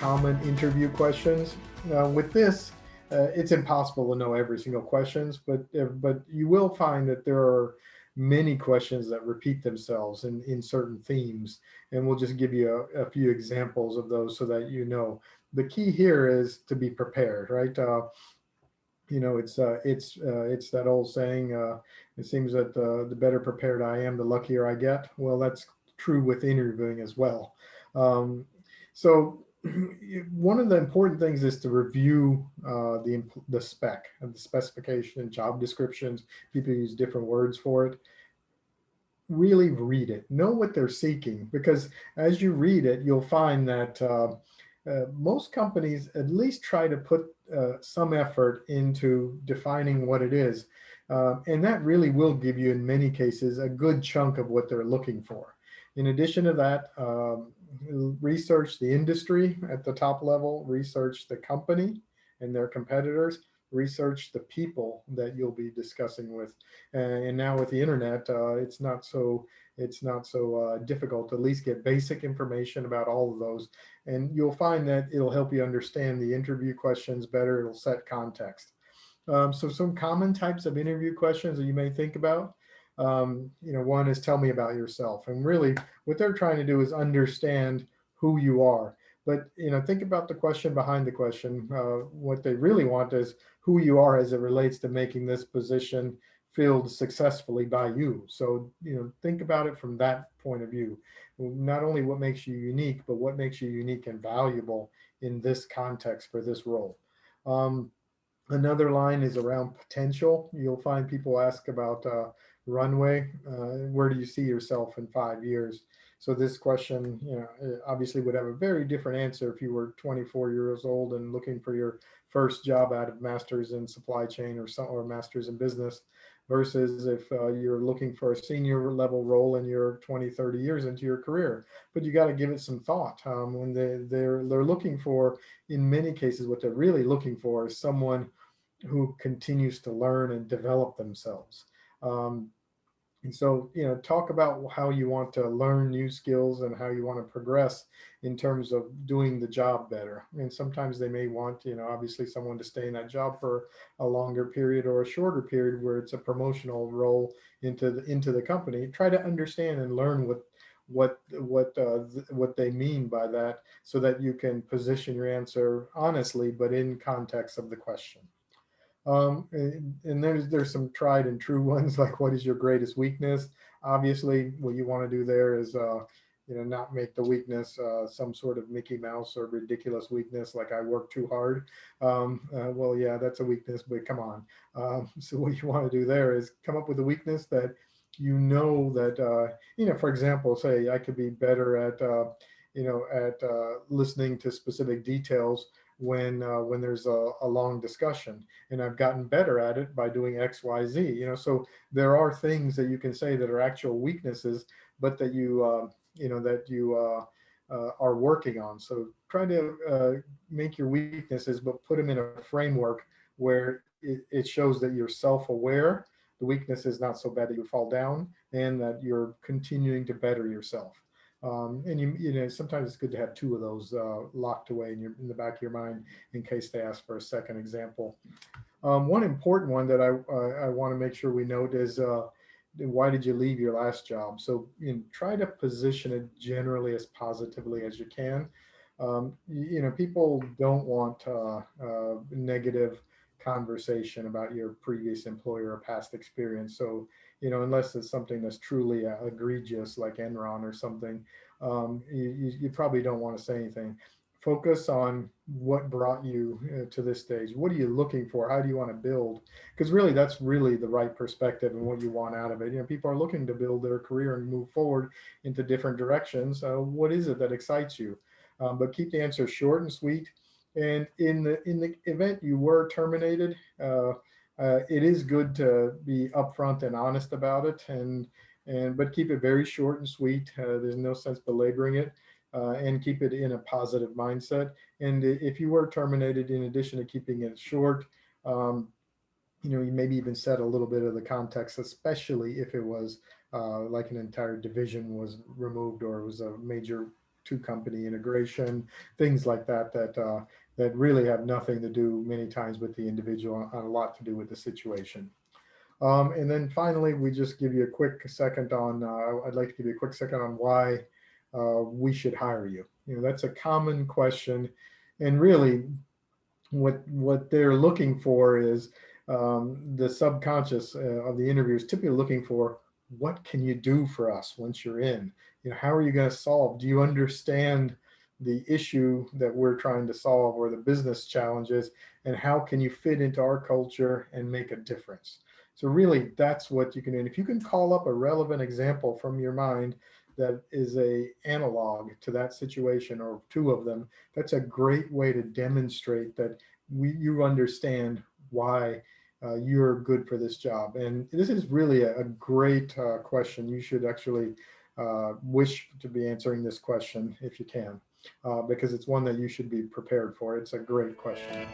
common interview questions. With this, it's impossible to know every single questions, but you will find that there are many questions that repeat themselves in certain themes, and we'll just give you a few examples of those so that you know. The key here is to be prepared, right? It's that old saying. It seems that the better prepared I am, the luckier I get. Well, that's true with interviewing as well. Um, so one of the important things is to review the spec and the specification, job descriptions. People use different words for it. Really read it, know what they're seeking, because as you read it, you'll find that most companies at least try to put some effort into defining what it is. And that really will give you, in many cases, a good chunk of what they're looking for. In addition to that, research the industry at the top level, research the company and their competitors, research the people that you'll be discussing with. And now with the internet, it's not so difficult to at least get basic information about all of those, and you'll find that it'll help you understand the interview questions better. It'll set context. So some common types of interview questions that you may think about. One is tell me about yourself, and really what they're trying to do is understand who you are. But think about the question behind the question. What they really want is who you are as it relates to making this position filled successfully by you. So think about it from that point of view. Not only what makes you unique, but what makes you unique and valuable in this context for this role. Um, Another line is around potential. You'll find people ask about runway. Where do you see yourself in 5 years? So this question, obviously would have a very different answer if you were 24 years old and looking for your first job out of master's in supply chain or master's in business, versus if you're looking for a senior level role and you're 20, 30 years into your career. But you got to give it some thought. When they're looking for, in many cases, what they're really looking for is someone who continues to learn and develop themselves. Um, and so, talk about how you want to learn new skills and how you want to progress in terms of doing the job better. And sometimes they may want, obviously someone to stay in that job for a longer period or a shorter period where it's a promotional role into the company. Try to understand and learn what they mean by that, so that you can position your answer honestly, but in context of the question. And there's some tried and true ones like what is your greatest weakness? Obviously, what you want to do there is not make the weakness some sort of Mickey Mouse or ridiculous weakness like I work too hard. Well, yeah, that's a weakness, but come on. So what you want to do there is come up with a weakness that for example, say I could be better at listening to specific details when there's a long discussion, and I've gotten better at it by doing XYZ. So there are things that you can say that are actual weaknesses, but that you are working on. So try to make your weaknesses, but put them in a framework where it shows that you're self-aware. The weakness is not so bad that you fall down, and that you're continuing to better yourself. And sometimes it's good to have two of those locked away in the back of your mind in case they ask for a second example. One important one that I want to make sure we note is why did you leave your last job? So try to position it generally as positively as you can. People don't want negative conversation about your previous employer or past experience. So, unless it's something that's truly egregious like Enron or something, you probably don't want to say anything. Focus on what brought you to this stage. What are you looking for? How do you want to build? Because really, that's really the right perspective and what you want out of it. People are looking to build their career and move forward into different directions. What is it that excites you? But keep the answer short and sweet. And in the event you were terminated, it is good to be upfront and honest about it, but keep it very short and sweet. There's no sense belaboring it, and keep it in a positive mindset. And if you were terminated, in addition to keeping it short, you maybe even set a little bit of the context, especially if it was like an entire division was removed or it was a major to company integration, things like that, that really have nothing to do many times with the individual and a lot to do with the situation. And then finally, we just give you a quick second on, I'd like to give you a quick second on why we should hire you. That's a common question. And really, what they're looking for is the subconscious of the interviewer is typically looking for, what can you do for us once you're in? How are you going to solve? Do you understand the issue that we're trying to solve or the business challenges, and how can you fit into our culture and make a difference? So really, that's what you can do. And if you can call up a relevant example from your mind that is a analog to that situation, or two of them, that's a great way to demonstrate that you understand why you're good for this job. And this is really a great question. You should actually wish to be answering this question if you can, because it's one that you should be prepared for. It's a great question.